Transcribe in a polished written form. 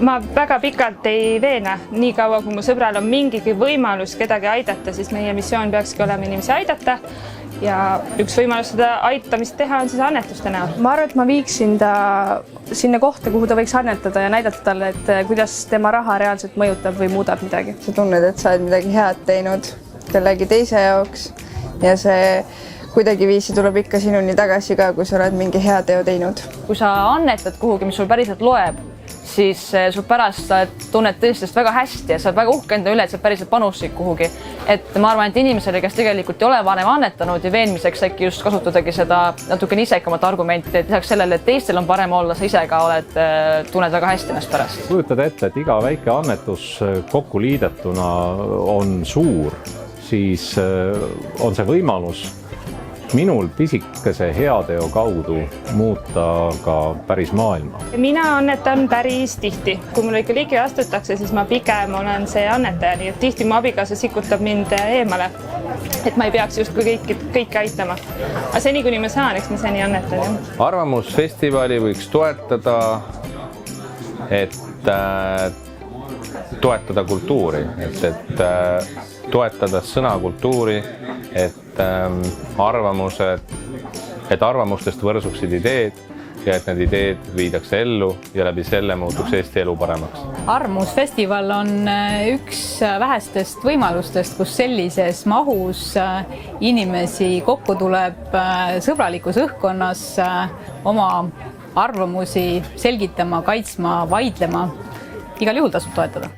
Ma väga pikalt ei veena, nii kaua kui mu sõbral on mingigi võimalus kedagi aidata, siis meie missioon peakski olema inimesi aidata ja üks võimalus seda aitamist teha on siis annetuste näol. Ma arvan, et ma viiksin ta sinna kohta, kuhu ta võiks annetada ja näidata talle, et kuidas tema raha reaalselt mõjutab või muudab midagi. Sa tunned, et sa oled midagi head teinud kellegi teise jaoks ja see kuidagiviisi tuleb ikka sinuni tagasi ka, kui sa oled mingi hea teo teinud. Kui sa annetad kuhugi, mis sul päriselt loeb, siis sul pärast sa tunned tõesti väga hästi ja sa oled väga uhke enda üle, et sa päriselt panusid kuhugi. Et ma arvan, et inimesele, kes tegelikult ei ole varem annetanud ja veenmiseks äkki just kasutadagi seda natuke isekamat argumenti, et lisaks sellele, et teistel on parem olla, sa ise ka tunned väga hästi ennast pärast. Kujutad ette, et iga väike annetus kokku liidetuna on suur, siis on see võimalus minul pisikese heateo kaudu muuta ka päris maailma. Mina annetan päris tihti. Kui mul ikka ligi astutakse, siis ma pigem olen see annetaja, nii et tihti mu abikaasa sikutab mind eemale, et ma ei peaks justkui kõike aitama. Aga seni, kuni ma saan, eks ma seni annetan. Arvamusfestivali võiks toetada, et toetada kultuuri, et toetada sõnakultuuri, et arvamustest võrsuksid ideed ja et need ideed viidakse ellu ja läbi selle muutuks Eesti elu paremaks. Arvamusfestival on üks vähestest võimalustest, kus sellises mahus inimesi kokku tuleb sõbralikus õhkkonnas oma arvamusi selgitama, kaitsma, vaidlema. Igal juhul tasub toetada.